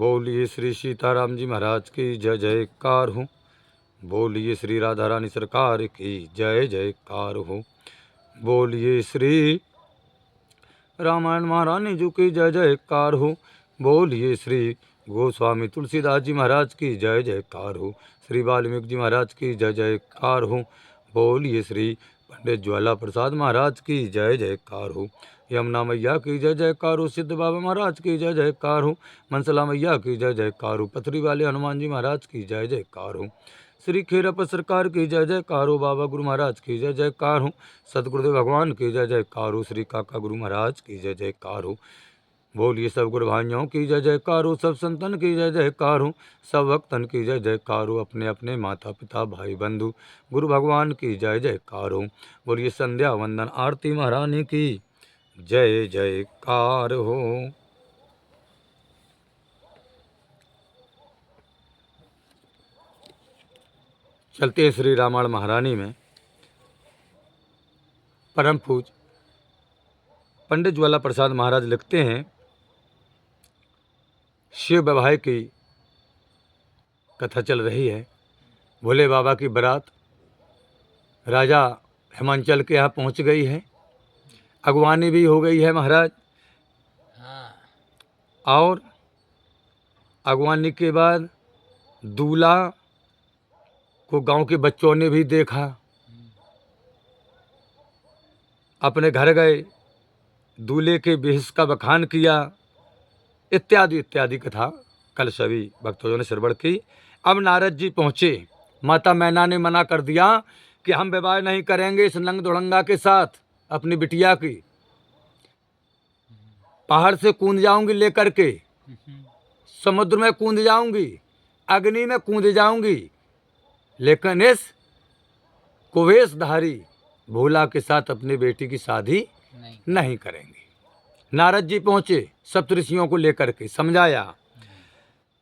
बोलिए श्री सीताराम जी महाराज की जय जयकार हो। बोलिए श्री राधा रानी सरकार की जय जयकार हो। बोलिए श्री रामायण महारानी जी की जय जयकार हो। बोलिए श्री गोस्वामी तुलसीदास जी महाराज की जय जयकार हो। श्री वाल्मीकि जी महाराज की जय जयकार हो। बोलिए श्री पंडित ज्वाला प्रसाद महाराज की जय जयकार हो। यमुना मैया की जय जयकार हो। सिद्ध बाबा महाराज की जय जयकार हो। मनसला मैया की जय जयकार हो। पथरी वाले हनुमान जी महाराज की जय जयकार हो। श्री खेरप सरकार की जय जयकार हो। बाबा गुरु महाराज की जय जयकार हो। सतगुरुदेव भगवान की जय जयकार हो। श्री काका गुरु महाराज की जय जयकार हो। बोलिए सब गुरु भाइयों की जय जयकार हो। सब संतन की जय जयकार हो। सब भक्तन की जय जयकार हो। अपने अपने माता पिता भाई बंधु गुरु भगवान की जय जयकार हो। बोलिए संध्या वंदन आरती महारानी की जय जयकार हो। चलते हैं श्री रामायण महारानी में। परम पूज पंडित ज्वाला प्रसाद महाराज लिखते हैं, शिव विवाह की कथा चल रही है। भोले बाबा की बारात राजा हिमांचल के यहाँ पहुँच गई है। अगवानी भी हो गई है महाराज। और अगवानी के बाद दूल्हा को गांव के बच्चों ने भी देखा, अपने घर गए, दूल्हे के बेहस का बखान किया, इत्यादि इत्यादि कथा कल सभी भक्तों ने श्रवण की। अब नारद जी पहुँचे। माता मैना ने मना कर दिया कि हम विवाह नहीं करेंगे इस नंग दुड़ंगा के साथ अपनी बिटिया की। पहाड़ से कूद जाऊंगी लेकर के, समुद्र में कूद जाऊंगी, अग्नि में कूद जाऊंगी, लेकिन इस कुवेशधारी भोला के साथ अपनी बेटी की शादी नहीं करेंगे। नारद जी पहुंचे सप्तऋषियों को लेकर के, समझाया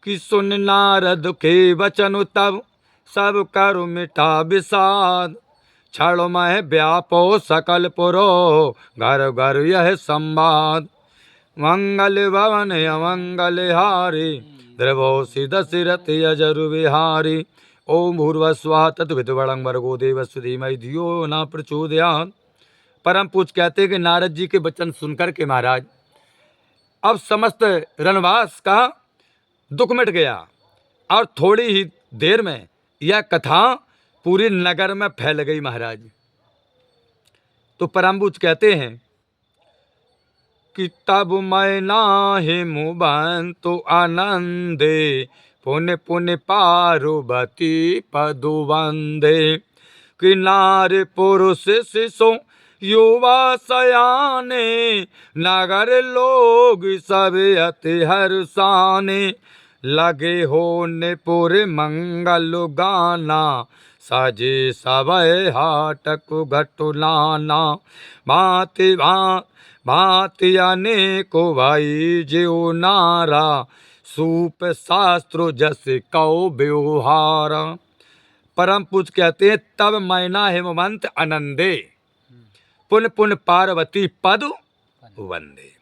कि सुन नारद के वचन तब सब कर मिटा विषाद, छड़ मह व्यापो सकल पुरो घर घर यह संवाद, मंगल भवन अमंगल हारी द्रवो सिद सिरत यजरु विहारी, ओम भूर्भुवस्सुवः तत्सवितुर्वरेण्यं भर्गो देवस्य धीमहि धियो न प्रचोदयात्। परम पूज्य कहते हैं कि नारद जी के वचन सुनकर के महाराज अब समस्त रणवास का दुख मिट गया और थोड़ी ही देर में यह कथा पूरी नगर में फैल गई महाराज। तो परम पूज्य कहते हैं कि तब मैना हिमु बंतु आनंदे, पुण्य पुण्य पार्वती पदु वंदे, कि नारी पुरुष शिशु युवा सयाने, नगर लोग सब अति हर्षाने, लगे होने पुर मंगल गाना, सजे सवै हाटक घटु नाना, भांति भांति अनेको भाई ज्यो नारा, सूप शास्त्र जस कौ व्यवहार। परम पूज्य कहते हैं तब मैना हिमवंत आनंदे, पुन पुन पार्वती पद वंदे।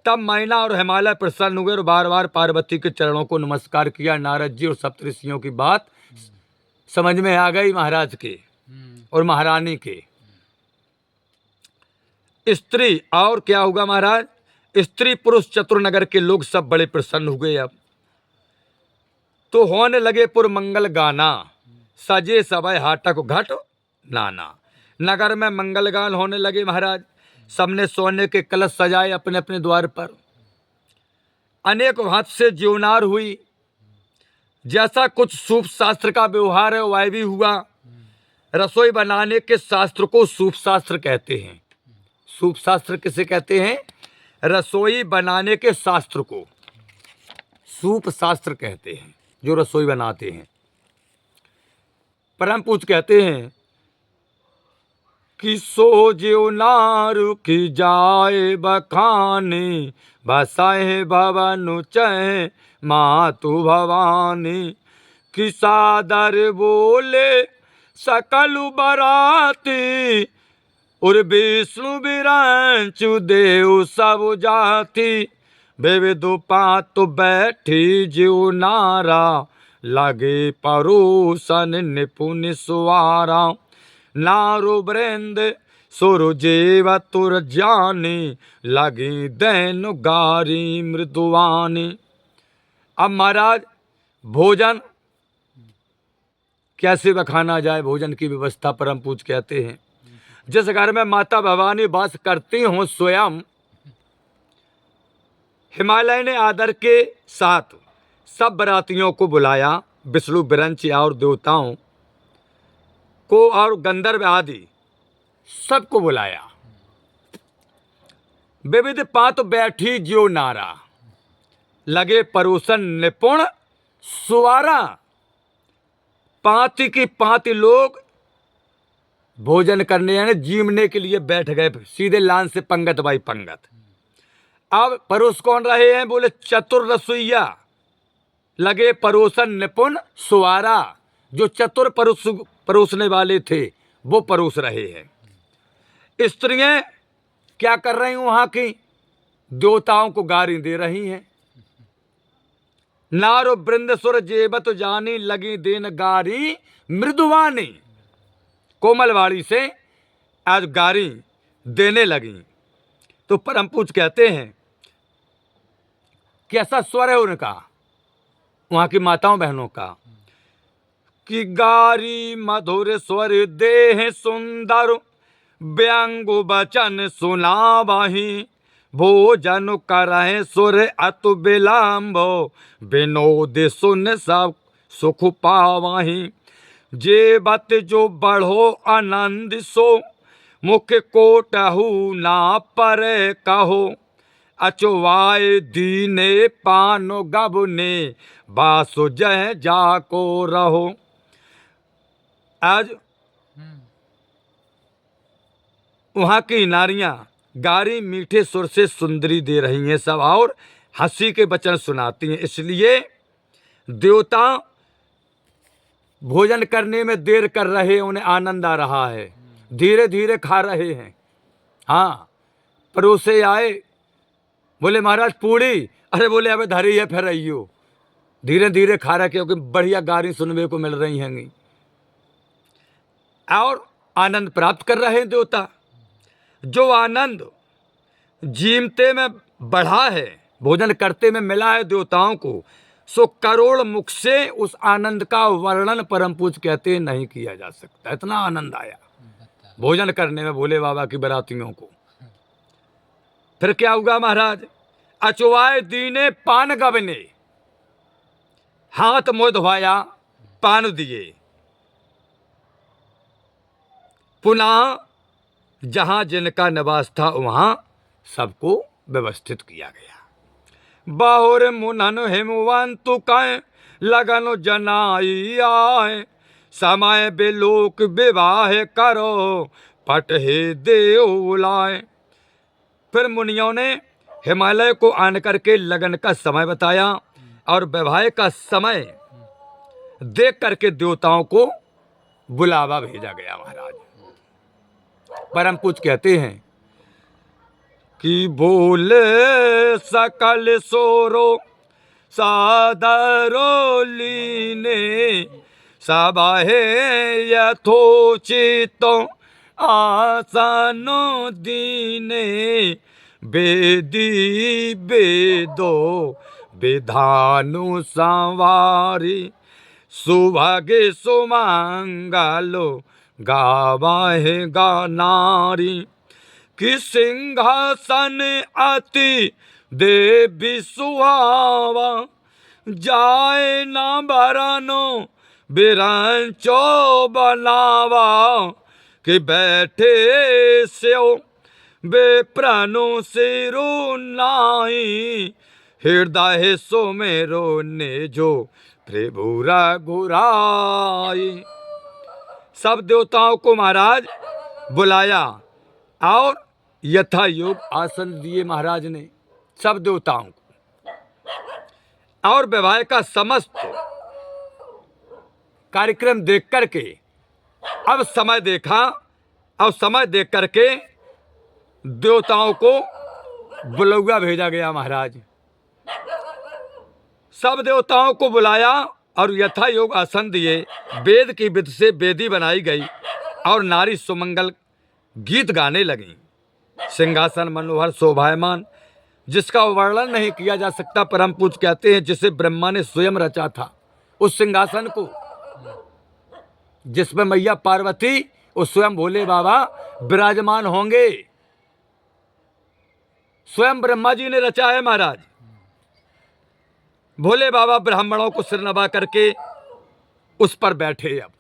तब मैना और हिमालय प्रसन्न हुए और बार बार पार्वती के चरणों को नमस्कार किया। नारद जी और सप्तऋषियों की बात समझ में आ गई महाराज के और महारानी के। स्त्री और क्या होगा महाराज, स्त्री पुरुष चतुर्नगर के लोग सब बड़े प्रसन्न हो गए। अब तो होने लगे पुर मंगल गाना, सजे सवै हाटक घट नाना। नगर में मंगल गान होने लगे महाराज। सबने सोने के कलश सजाए अपने अपने द्वार पर। अनेक हाथ से ज्योनार हुई। जैसा कुछ सूप शास्त्र का व्यवहार है वह भी हुआ। रसोई बनाने के शास्त्र को सूप शास्त्र कहते हैं। सूप शास्त्र किसे कहते हैं? रसोई बनाने के शास्त्र को सूप शास्त्र कहते हैं, जो रसोई बनाते हैं। परम पूज्य कहते हैं कि सो ज्यो नारु की जाए बखानी, बसाए भवन चह मातु भवानी, कि सादर बोले सकल बराती, और विष्णु विरंचु देव सब जाति, विविध पात बैठी ज्यो नारा, लगे परोसन निपुण सुवारा। नारो वृंद सुर जेव तुर जानी, लगी दैन गारी मृदुवानी। अब महाराज भोजन कैसे बखाना जाए, भोजन की व्यवस्था परम पूज्य कहते हैं। जिस घर में माता भवानी वास करती हों स्वयं, हिमालय ने आदर के साथ सब बरातियों को बुलाया, विष्णु विरंच और देवताओं को और गंधर्व आदि सबको बुलाया। विविध पात बैठी ज्यो नारा, लगे परोसन निपुण सुवारा। पांति की पांति लोग भोजन करने यानी जीवने के लिए बैठ गए, सीधे लान से पंगत बाई पंगत। अब परोस कौन रहे हैं? बोले चतुर रसोइया, लगे परोसन निपुण सुवारा। जो चतुर परोसने वाले थे वो परोस रहे हैं। स्त्रियां क्या कर रही हैं? वहां की देवताओं को गारी दे रही हैं। नारो वृंद सुर जेबत जानी, लगी देन गारी मृदुवानी। कोमलवाड़ी से आज गारी देने लगी। तो परम पूज्य कहते हैं कैसा स्वर है उनका, वहां की माताओं बहनों का, कि गारी मधुर स्वर देह सुंदर, व्यंग वचन सुनावही। भोजन करहे सुर अतु विलंबो, विनोद सुन सब सुख पावही। जे बत जो बढ़ो आनंद सो, मुख कोटहु ना पर कहो। अचवाए दीने पानो गबने, बासु जय जाको रहो। आज वहां की नारियां गारी मीठे सुर से सुंदरी दे रही हैं सब, और हंसी के वचन सुनाती हैं। इसलिए देवता भोजन करने में देर कर रहे, उन्हें आनंद आ रहा है, धीरे धीरे खा रहे हैं। हाँ, परोसे आए, बोले महाराज पूड़ी, अरे बोले अबे धरी है फिर रहियो। धीरे धीरे खा रहे क्योंकि बढ़िया गारी सुनने को मिल रही हैं और आनंद प्राप्त कर रहे हैं देवता। जो आनंद जीमते में बढ़ा है, भोजन करते में मिला है देवताओं को, सो करोड़ मुख से उस आनंद का वर्णन परम पूज्य कहते हैं नहीं किया जा सकता। इतना आनंद आया भोजन करने में भोले बाबा की बरातियों को। फिर क्या हुआ महाराज? अचवाए दीने पान गबने, हाथ मुंह धोया, पान दिए। पुनः जहां जिनका निवास था वहां सबको व्यवस्थित किया गया। बाहुर मुनन हिमवंतु कय, लगन जनाई आए। समय बेलोक विवाह करो, पट हे देव लाए। फिर मुनियों ने हिमालय को आन करके लगन का समय बताया और विवाह का समय देख करके देवताओं को बुलावा भेजा गया। महाराज परम पूज्य कहते हैं कि बोले सकल सोरो सादरो लीने, सबाहे यथोचित आसनो दीने। वेदी वेदो विधानु संवारी, सुभगे सुमंगलो गावाहे गानारी। कि सिंहासन अति देवी सुहावा, जाए ना बरनो बिरंचो बनावा। कि बैठे स्यो बेप्रानो सिरो नाई, हृदय सुमेरो ने जो प्रभु रघुराई। सब देवताओं को महाराज बुलाया और यथा योग आसन दिए महाराज ने सब देवताओं को। और विवाह का समस्त कार्यक्रम देख करके अब समय देखा और समय देख करके देवताओं को बुलौआ भेजा गया महाराज। सब देवताओं को बुलाया और यथा योग आसन दिए। वेद की विधि से वेदी बनाई गई और नारी सुमंगल गीत गाने लगी। सिंहासन मनोहर शोभायमान, जिसका वर्णन नहीं किया जा सकता। परम पूज्य कहते हैं जिसे ब्रह्मा ने स्वयं रचा था, उस सिंहासन को जिसमें मैया पार्वती और स्वयं भोले बाबा विराजमान होंगे, स्वयं ब्रह्मा जी ने रचा है महाराज। भोले बाबा ब्राह्मणों को सिर नवा करके उस पर बैठे। अब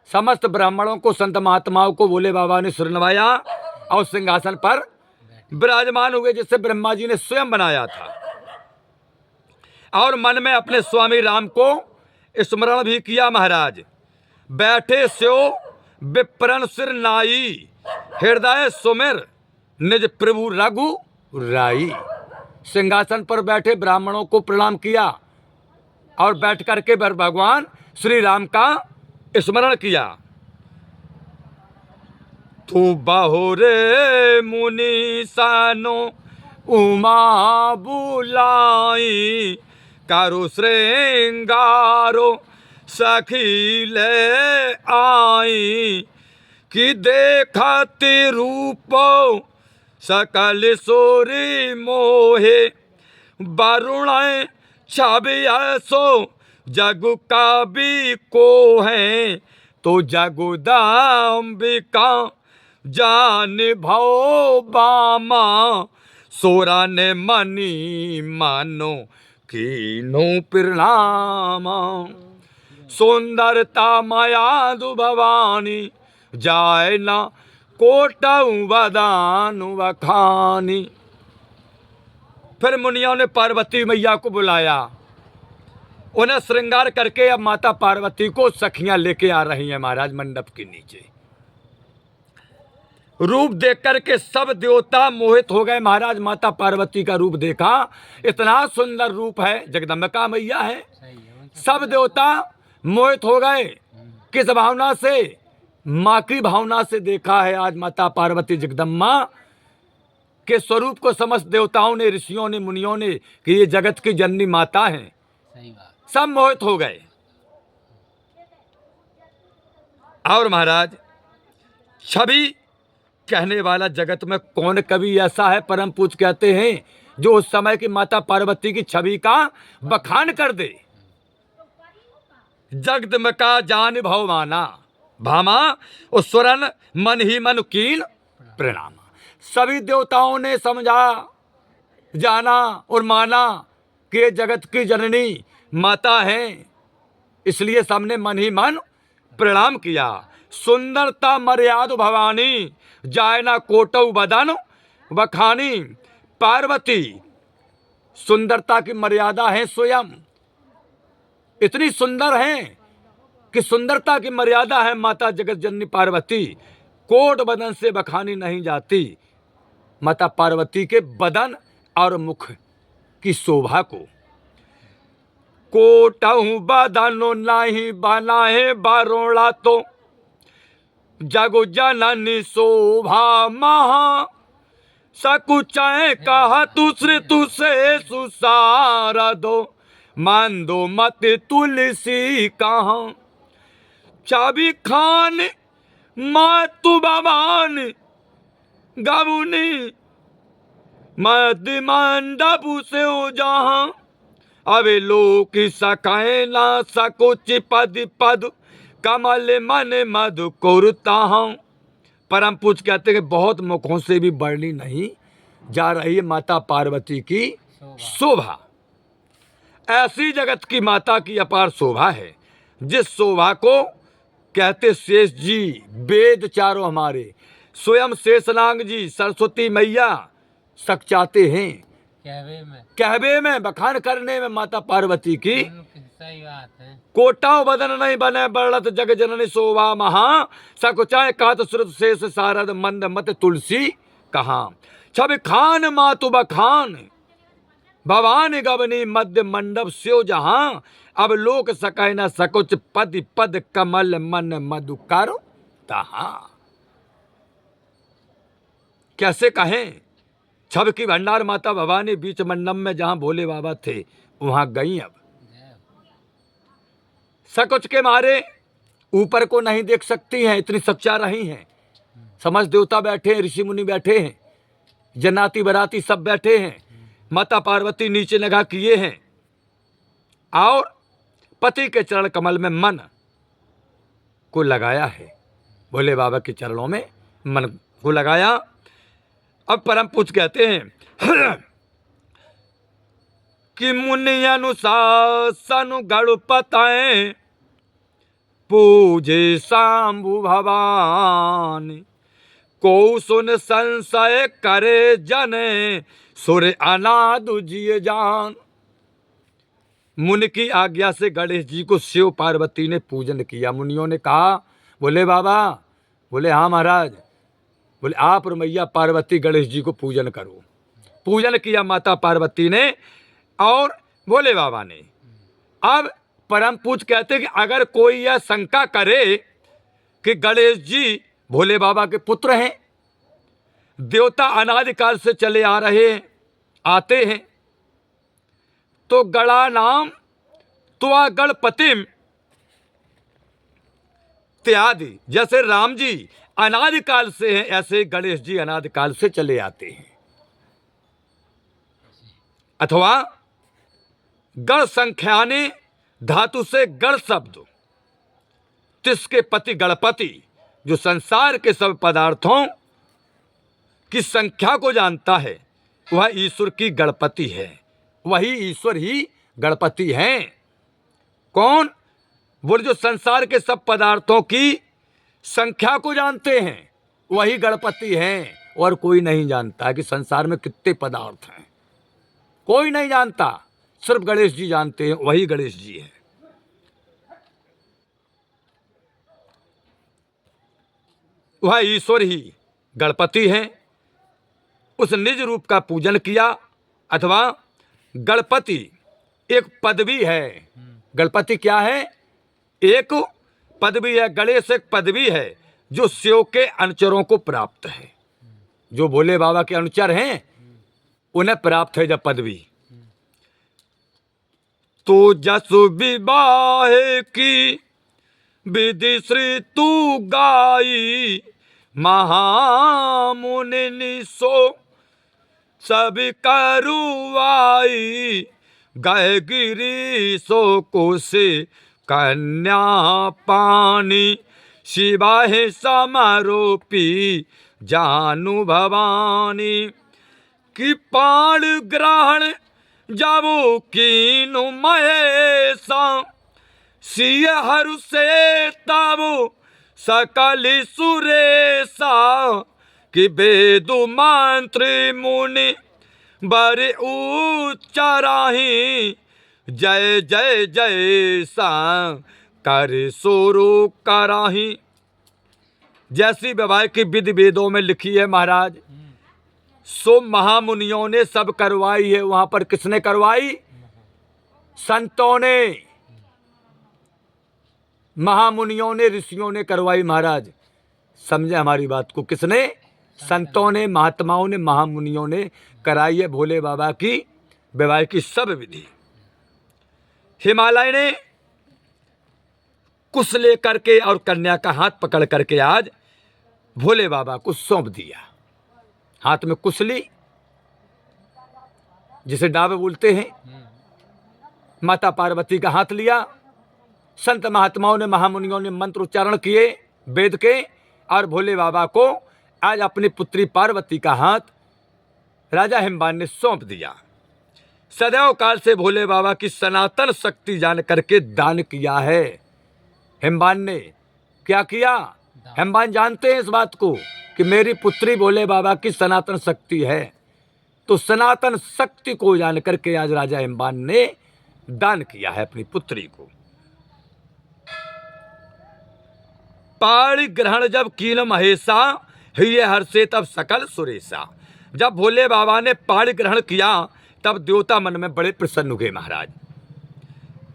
समस्त ब्राह्मणों को, संत महात्माओं को भोले बाबा ने सिर नवाया और सिंहासन पर विराजमान हुए, जिसे ब्रह्मा जी ने स्वयं बनाया था। और मन में अपने स्वामी राम को स्मरण भी किया महाराज। बैठे स्यो विप्रन सिर नाई, हृदय सुमिर निज प्रभु रघु राई। सिंहासन पर बैठे ब्राह्मणों को प्रणाम किया और बैठ करके भगवान श्री राम का स्मरण किया। तू बाहुरे मुनि सानो उमा बुलाई, कारो श्रृंगारो सखी ले आई, कि देखते रूपो सकल सोरी मोहे, वरुण छवि सो जगु का भी को है, तो जगुदाम्बिका जान भो बामा, सोरा ने मनी मानो कीनो प्रणाम। सुंदरता माया दु भवानी, जाय ना कोटऊ बदानु बखानी। फिर मुनियों ने पार्वती मैया को बुलाया, उन्हें श्रृंगार करके अब माता पार्वती को सखियां लेके आ रही हैं महाराज मंडप के नीचे। रूप देख करके सब देवता मोहित हो गए महाराज। माता पार्वती का रूप देखा, इतना सुंदर रूप है, जगदम्बिका मैया है। सब देवता मोहित हो गए। किस भावना से? माँ की भावना से देखा है आज माता पार्वती जगदम्बा के स्वरूप को समस्त देवताओं ने, ऋषियों ने, मुनियों ने कि ये जगत की जननी माता है। सही बात। सब मोहित हो गए। और महाराज छवि कहने वाला जगत में कौन कवि ऐसा है, परम पूज्य कहते हैं, जो उस समय की माता पार्वती की छवि का बखान कर दे। जगदम्बिका जान भव माना, भामा उसरन मन ही मन कीन प्रणाम। सभी देवताओं ने समझा, जाना और माना कि ये जगत की जननी माता है, इसलिए सबने मन ही मन प्रणाम किया। सुंदरता मर्याद भवानी, जाय ना कोटऊ बदन बखानी। पार्वती सुंदरता की मर्यादा है स्वयं, इतनी सुंदर हैं कि सुंदरता की मर्यादा है माता जगत जननी पार्वती, कोट बदन से बखानी नहीं जाती। माता पार्वती के बदन और मुख की शोभा को। कोटहु बदनो नहीं बनाए बारोड़ा, तो जगु जननी शोभा महा, सकुचाए कहा दूसरे तुसे सुसारा दो, मान दो मत तुलसी कहा। चाबी खान मातु भवान गबुनी, मद मंडप से हो जहाँ, अबे लोक सकाए ना सकुच पद पद, कमल मन मधु कुरता हूँ। परम पूज्य कहते हैं कि बहुत मुखों से भी बढ़नी नहीं जा रही है माता पार्वती की शोभा। ऐसी जगत की माता की अपार शोभा है, जिस शोभा को कहते शेष जी, वेद चारों हमारे, स्वयं शेषनाग जी, सरस्वती मैया सक चाहते हैं कहवे में बखान करने में माता पार्वती की। सही बात है। कोटाओ बदन नहीं बने बरड़त जग जननी शोभा महा, सकुचाए कहत श्रुत शेष सारद मंद मत तुलसी कहा। छवि खान मातु बखान भवानी गबनी, मध्य मंडप स्यो जहां, अब लोक सकाय न सकुच पद पद, कमल मन मधु कर तहा। कैसे कहें छब की भंडार माता भवानी बीच मंडप में जहां भोले बाबा थे वहां गई। अब सकुच के मारे ऊपर को नहीं देख सकती हैं, इतनी सच्चा रही हैं। समझ देवता बैठे हैं, ऋषि मुनि बैठे हैं, जन्नाती बराती सब बैठे हैं। माता पार्वती नीचे निगाह किए हैं और पति के चरण कमल में मन को लगाया है। भोले बाबा के चरणों में मन को लगाया। अब परम पूज्य कहते हैं कि मुनि अनुशासन गणपतये पूजे शांभु भवानी, को सुन संशय करे जने सुर अनादि जिय जान। मुनि की आज्ञा से गणेश जी को शिव पार्वती ने पूजन किया। मुनियों ने कहा बोले बाबा, बोले हाँ महाराज, बोले आप और मैया पार्वती गणेश जी को पूजन करो। पूजन किया माता पार्वती ने और भोले बाबा ने। अब परम पूज्य कहते हैं कि अगर कोई यह शंका करे कि गणेश जी भोले बाबा के पुत्र हैं, देवता अनादिकाल से चले आ रहे हैं, आते हैं, तो गणा नाम त्वा गणपतिम त्यादि, जैसे राम जी अनादिकाल से हैं ऐसे गणेश जी अनादिकाल से चले आते हैं। अथवा गण संख्याने धातु से गण शब्द, तिसके पति गणपति, जो संसार के सब पदार्थों की संख्या को जानता है वह ईश्वर की गणपति है। वही ईश्वर ही गणपति हैं। कौन? बोले जो संसार के सब पदार्थों की संख्या को जानते हैं वही गणपति हैं। और कोई नहीं जानता कि संसार में कितने पदार्थ हैं, कोई नहीं जानता, सिर्फ गणेश जी जानते हैं, वही गणेश जी हैं। वह ईश्वर ही गणपति हैं। उस निज रूप का पूजन किया। अथवा गणपति एक पदवी है। गणपति क्या है? एक पदवी है। गणेश एक पदवी है जो शिव के अनुचरों को प्राप्त है। जो भोले बाबा के अनुचर हैं उन्हें प्राप्त है जब पदवी। तो जसु विवाह की विधि श्री तू गाई, महामुनि निसो सब करुआई, गए गिरी सो कोसे कन्या पानी, शिवाहे समारोपी जानु भवानी। कि पाण ग्रहण जावो कीनु महेशा, सिय हरु से तावो सकल सुरेशा। कि वेदु मंत्र मुनि बर उच्चाराही, जय जय जय सा कर सुरु कराही। जैसी विवाह की विधि वेदों में लिखी है महाराज, सो महामुनियों ने सब करवाई है। वहां पर किसने करवाई? संतों ने, महामुनियों ने, ऋषियों ने करवाई महाराज। समझे हमारी बात को? किसने? संतों ने, महात्माओं ने, महामुनियों ने कराई है भोले बाबा की विवाह की सब विधि। हिमालय ने कुश लेकर के और कन्या का हाथ पकड़ करके आज भोले बाबा को सौंप दिया। हाथ में कुशली जिसे डाब बोलते हैं, माता पार्वती का हाथ लिया। संत महात्माओं ने, महामुनियों ने मंत्र उच्चारण किए वेद के, और भोले बाबा को आज अपनी पुत्री पार्वती का हाथ राजा हिमवान ने सौंप दिया। सदैव काल से भोले बाबा की सनातन शक्ति जान करके दान किया है हिमवान ने। क्या किया? हिमवान जानते हैं इस बात को कि मेरी पुत्री भोले बाबा की सनातन शक्ति है, तो सनातन शक्ति को जान करके आज राजा हिमवान ने दान किया है अपनी पुत्री को। पाणी ग्रहण जब कीन महेशा, ये हर्षे तब सकल सुरेशा। जब भोले बाबा ने पाणी ग्रहण किया तब देवता मन में बड़े प्रसन्न हुए महाराज।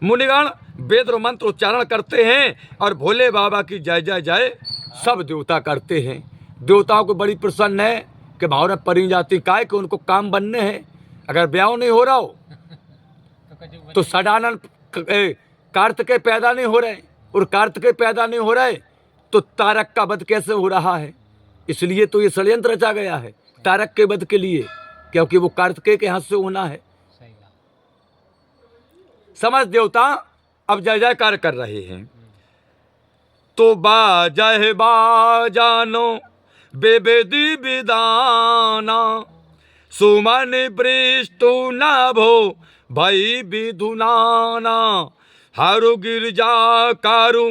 मुनिगण वेद और मंत्र उच्चारण करते हैं और भोले बाबा की जय जय जय सब देवता करते हैं। देवताओं को बड़ी प्रसन्न है कि भावना परी जाती काय कि उनको काम बनने हैं। अगर ब्याह नहीं हो रहा हो तो सडानंद कार्तिकेय पैदा नहीं हो रहे, और कार्तिकेय पैदा नहीं हो रहे तो तारक का वध कैसे हो रहा है। इसलिए तो ये षड्यंत्र रचा गया है तारक के वध के लिए, क्योंकि वो कार्तिकेय के हाथ से होना है। समझ देवता अब जय जयकार कर रहे हैं। तो बाजह बाजानो बेबेदी विदाना सुमन बृष्टु नभो भई विधुनाना हरु गिरजा करु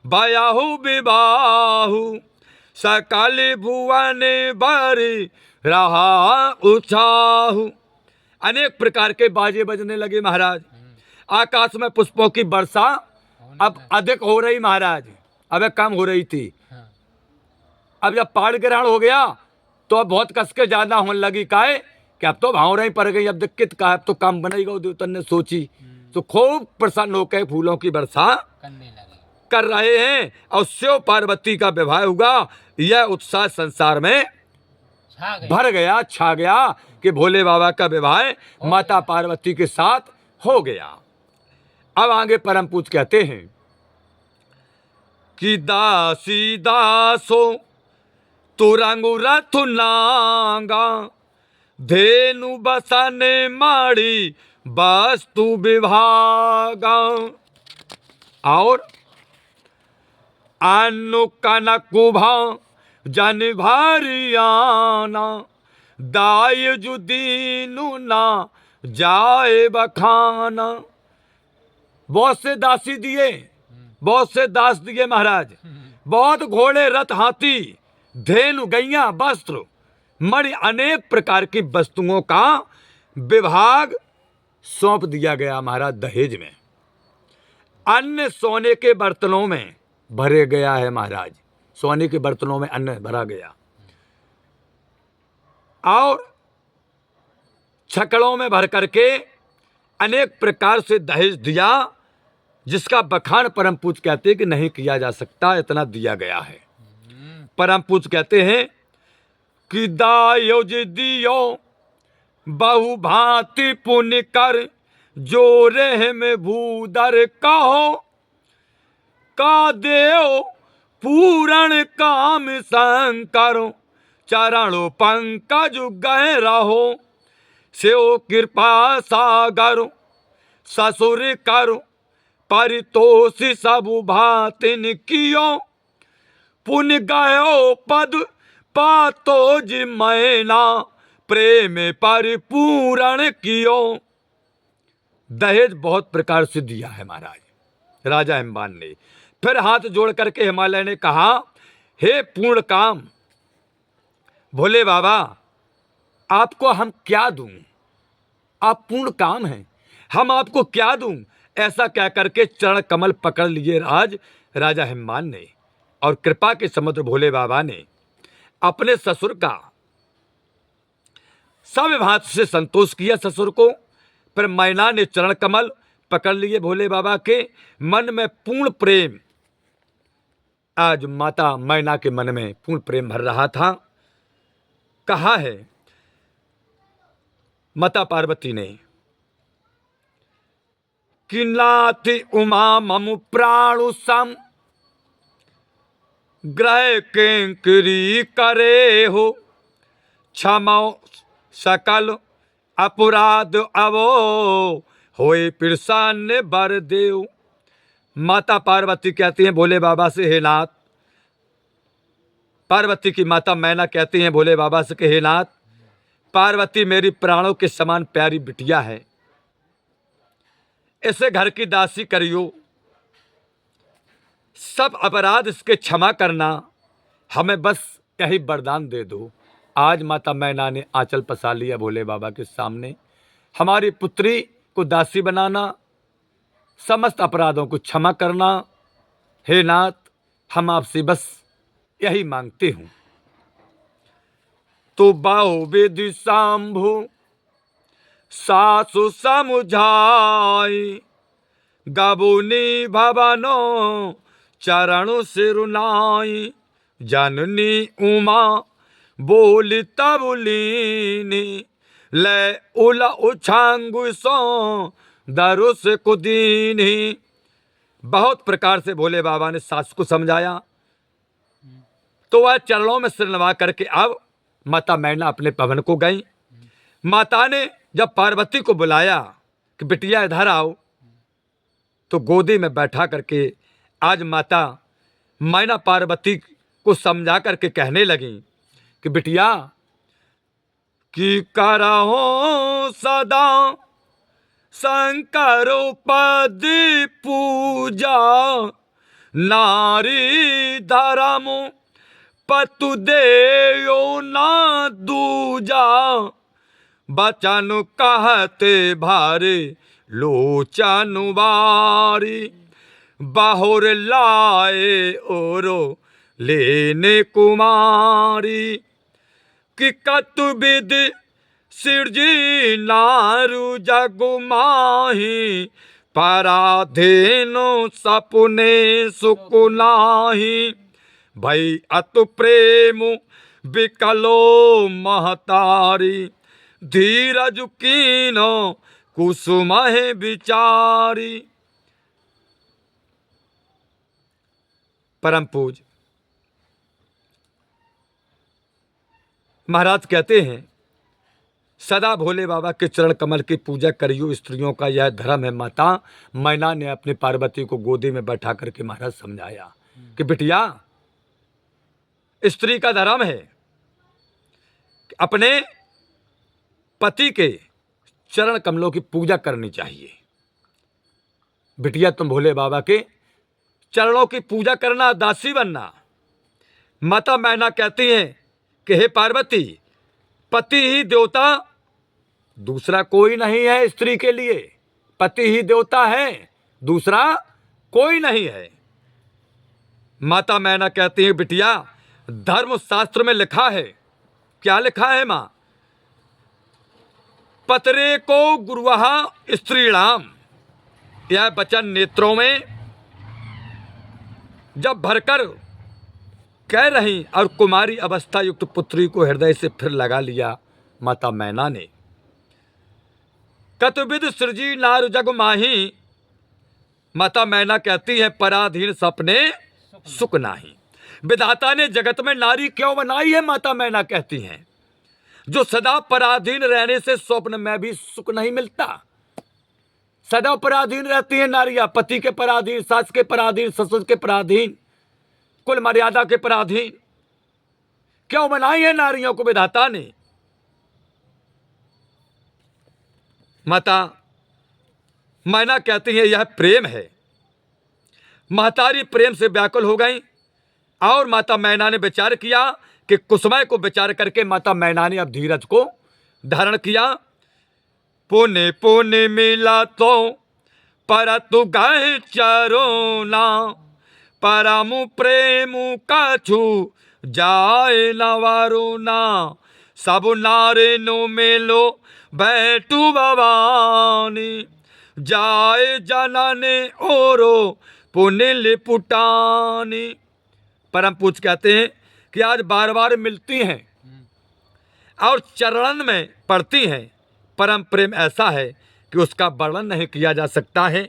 बयाहु विबाहु सकल भुवन बरी रहा उत्साहु। अनेक प्रकार के बाजे बजने लगे महाराज। आकाश में पुष्पों की वर्षा अब अधिक हो रही महाराज, अब कम हो रही थी। अब जब पाड़ ग्रहण हो गया तो अब बहुत कस के ज्यादा होने लगी। काहे कि अब तो भाव रही पड़ गई, अब दिक्कत का अब तो काम बनेगा। देवतन ने सोची तो खूब प्रसन्न होकर फूलों की वर्षा कर रहे हैं और शिव पार्वती का विवाह हुआ। यह उत्साह संसार में भर गया, छा गया कि भोले बाबा का विवाह माता पार्वती के साथ हो गया। अब आगे परम पूज कहते हैं कि दासी दासो तुरंगु रथ नांगा धेनु बसने माड़ी वस्तु विभागा और अनु कनकुभा जन भारियाना दाय जुदीनु ना जाए बखाना। बहुत से दासी दिए, बहुत से दास दिए महाराज, बहुत घोड़े रथ हाथी धेनु गैया वस्त्र मणि अनेक प्रकार की वस्तुओं का विभाग सौंप दिया गया महाराज दहेज में। अन्य सोने के बर्तनों में भरे गया है महाराज, सोने के बर्तनों में अन्न भरा गया और छकड़ों में भर करके अनेक प्रकार से दहेज दिया, जिसका बखान परम पूज कहते हैं कि नहीं किया जा सकता, इतना दिया गया है। परम पूज कहते हैं कि दायो जी दियो बहु भांति पुण्य कर जो रह में भूदर कहो का देव पूरण काम शंकर चरणों पंकज गह रहो सेव कृपा सागर ससुर कर परितोष सब भातिन कियो पुण्य गयो पद पातो जी मैना प्रेम परिपूर्ण कियो। दहेज बहुत प्रकार से दिया है महाराज राजा हिमवान ने। फिर हाथ जोड़ करके हिमालय ने कहा, हे पूर्ण काम भोले बाबा आपको हम क्या दूं, आप पूर्ण काम हैं, हम आपको क्या दूं। ऐसा कह करके चरण कमल पकड़ लिए राजा हिमवान ने और कृपा के समुद्र भोले बाबा ने अपने ससुर का सब भांति से संतोष किया ससुर को। फिर मैना ने चरण कमल पकड़ लिए भोले बाबा के। मन में पूर्ण प्रेम, आज माता मैना के मन में पूर्ण प्रेम भर रहा था। कहा है माता पार्वती ने कि नाति उमा ममु प्राणु सम ग्रह किंकरी करे हो क्षमा सकल अपराध अवो होए प्रसन्न बर देव। माता पार्वती कहती हैं भोले बाबा से, हे नाथ, पार्वती की माता मैना कहती हैं भोले बाबा से कि हे नाथ, पार्वती मेरी प्राणों के समान प्यारी बिटिया है, इसे घर की दासी करियो, सब अपराध इसके क्षमा करना, हमें बस यही वरदान दे दो। आज माता मैना ने आंचल पसार लिया भोले बाबा के सामने। हमारी पुत्री को दासी बनाना, समस्त अपराधों को क्षमा करना, हे नाथ हम आपसे बस यही मांगते हूं। तो बाहो विधि शंभु सासु समझाई गबुनी भवनो चरणु सिरुनाई जननी उमा बोलिता बोलीनी ले उला उछांगु सो दरुस कुदीनी। बहुत प्रकार से भोले बाबा ने सास को समझाया, तो वह चरणों में सिर नवा करके अब माता मैना अपने भवन को गई। माता ने जब पार्वती को बुलाया कि बिटिया इधर आओ, तो गोदी में बैठा करके आज माता मैना पार्वती को समझा करके कहने लगी कि बिटिया कि करहो सदा शंकर पद पूजा, नारी धर्म पतु देयो ना दूजा, बचन कहते भारे लोचन बारी, बाहुर लाए ओरो लेने कुमारी, कि कतुविद सिरजी नारु जगु माही, पराधीनो सपने सुकुनाही, भई अतु प्रेम विकलो महतारी, धीरज कीनो कुसुमहि विचारी। परम पूज महाराज कहते हैं, सदा भोले बाबा के चरण कमल की पूजा करियो, स्त्रियों का यह धर्म है। माता मैना ने अपनी पार्वती को गोदी में बैठा करके महाराज समझाया कि बिटिया, स्त्री का धर्म है कि अपने पति के चरण कमलों की पूजा करनी चाहिए। बिटिया, तुम भोले बाबा के चरणों की पूजा करना, दासी बनना। माता मैना कहती हैं कि हे पार्वती, पति ही देवता, दूसरा कोई नहीं है स्त्री के लिए। पति ही देवता है, दूसरा कोई नहीं है। माता मैना कहती है, बिटिया, धर्म शास्त्र में लिखा है। क्या लिखा है मां? पतरे को गुरुवः स्त्रीणाम। यह वचन नेत्रों में जब भरकर कह रही और कुमारी अवस्था युक्त पुत्री को हृदय से फिर लगा लिया माता मैना ने। कतुविद सृजी नारु जग माही। माता मैना कहती है, पराधीन सपने सुख नाही। विधाता ने जगत में नारी क्यों बनाई है? माता मैना कहती हैं, जो सदा पराधीन रहने से स्वप्न में भी सुख नहीं मिलता। सदा पराधीन रहती है नारियां, पति के पराधीन, सास के पराधीन, ससुर के पराधीन, कुल मर्यादा के पराधीन। क्यों बनाई है नारियों को विधाता ने? माता मैना कहती है, यह प्रेम है। महतारी प्रेम से व्याकुल हो गई और माता मैना ने विचार किया कि कुसुमय को विचार करके माता मैना ने अब धीरज को धारण किया। पुण्य पुण्य मिला तो परतु गए चरोना, परमु प्रेम कछु जाए न वरुना, सब नारे नो मेलो बैठू भवानी, जाए जनने ओरो पुण्य लिपुटानी। परम पूज कहते हैं कि आज बार बार मिलती हैं और चरण में पड़ती हैं। परम प्रेम ऐसा है कि उसका वर्णन नहीं किया जा सकता है।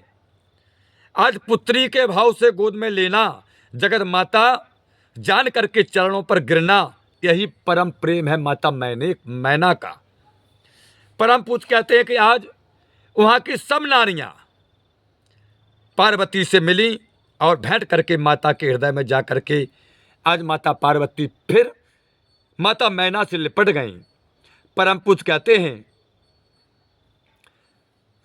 आज पुत्री के भाव से गोद में लेना, जगत माता जान करके चरणों पर गिरना, यही परम प्रेम है माता मैना का। परम पूज कहते हैं कि आज वहाँ की सब नारियां पार्वती से मिली और भेंट करके माता के हृदय में जा करके आज माता पार्वती फिर माता मैना से लिपट गईं। परम पूज कहते हैं,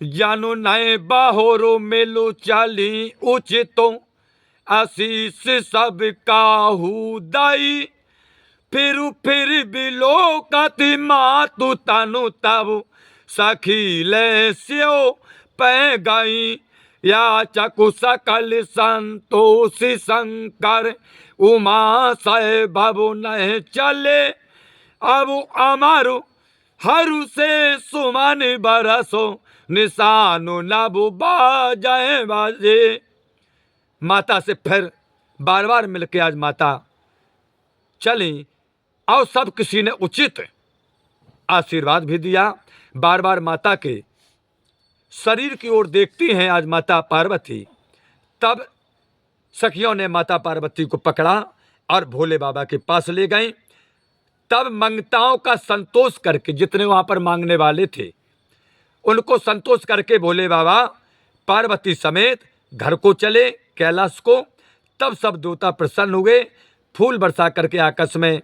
जानो नए बाहोरो मेलो चाली उचितो, आशीष सब काहू दाई, फिर बिलो कति मातु तनु तब, सखी ले स्यो पै गई, या चकु सकल संतोषी शंकर, उमा सह भव नहीं चले, अब अमरु हरु से सुमन बरसो, निशानु नभु बाजे बाजे। माता से फिर बार बार मिलके आज माता चली और सब किसी ने उचित आशीर्वाद भी दिया। बार बार माता के शरीर की ओर देखती हैं आज माता पार्वती। तब सखियों ने माता पार्वती को पकड़ा और भोले बाबा के पास ले गए। तब मंगताओं का संतोष करके, जितने वहां पर मांगने वाले थे उनको संतोष करके भोले बाबा पार्वती समेत घर को चले, कैलाश को। तब सब देवता प्रसन्न हुए, फूल बरसा करके आकाश में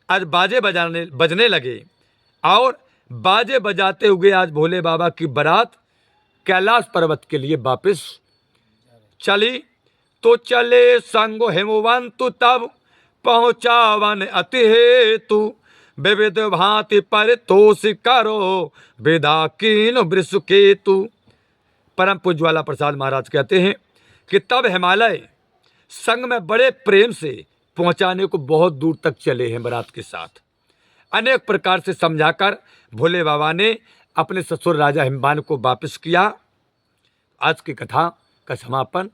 आज बाजे बजने लगे। और बाजे बजाते हुए आज भोले बाबा की बारात कैलाश पर्वत के लिए वापस चली। तो चले संगो हेमवंत तब पहुँचा वन अति हेतु, विविध भांति पर तोष करो विदा कीन वृषकेतु। परम पूज्य ज्वाला प्रसाद महाराज कहते हैं कि तब हिमालय संग में बड़े प्रेम से पहुंचाने को बहुत दूर तक चले हैं बारात के साथ। अनेक प्रकार से समझाकर भोले बाबा ने अपने ससुर राजा हिमवान को वापस किया। आज की कथा का समापन।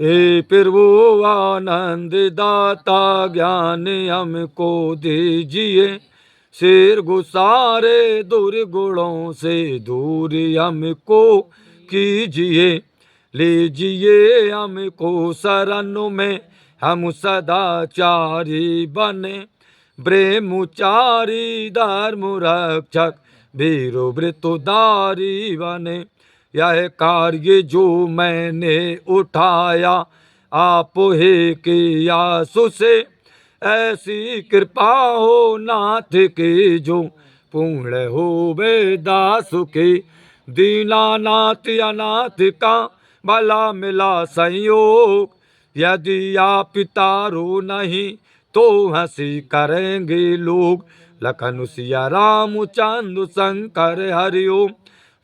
हे प्रभु आनंद दाता ज्ञान हमको दीजिए, शेर गुसारे दुर्गुणों से दूर हमको कीजिए, लीजिए हमको शरण में हम सदाचारी बने, ब्रह्मचारी धर्म रक्षक वीरो वृतोदारी बने। यह कार्य जो मैंने उठाया आप ही की आसु से, ऐसी कृपा हो नाथ की जो पूर्ण हो वे दासु की। दीनानाथ अनाथ का भला मिला संयोग, यदि आप तारो नहीं तो हंसी करेंगे लोग। लखन सिया राम चंद्र शंकर हरिओम,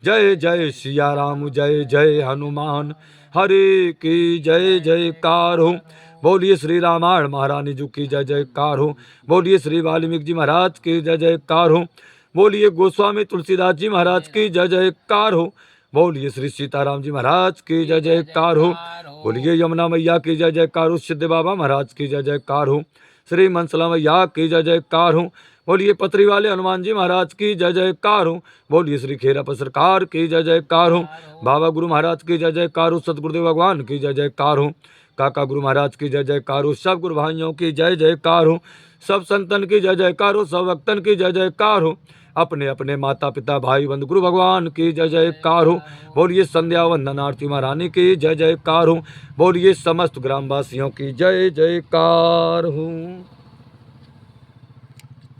जय जय सिया राम जय जय हनुमान, हरे की जय जयकार हो। बोलिए श्री रामायण महारानी जी की जय जयकार हो। बोलिए श्री वाल्मीकि जी महाराज की जय जयकार हो। बोलिए गोस्वामी तुलसीदास जी महाराज की जय जयकार हो। बोलिए श्री सीताराम जी महाराज की जय जयकार हो। बोलिए यमुना मैया की जय जयकार हो। सिद्ध बाबा महाराज की जय जयकार हो। श्री मनसला मैया की जय जयकार हो। बोलिए पत्री वाले हनुमान जी महाराज की जय जयकार हो। बोलिए श्री खेराप सरकार की जय जयकार हो। बाबा गुरु महाराज की जय जयकार हो। सतगुरुदेव भगवान की जय जयकार हो। काका गुरु महाराज की जय जयकार हो। सब गुरु भाइयों की जय जयकार हो। सब संतन की जय जयकार हो। सब भक्तन की जय जयकार हो। अपने अपने माता पिता भाई बंधु गुरु भगवान की जय जयकार हो। बोलिए संध्या वंदन आरती महारानी की जय जयकार हो। बोलिए समस्त ग्रामवासियों की जय जयकार हो।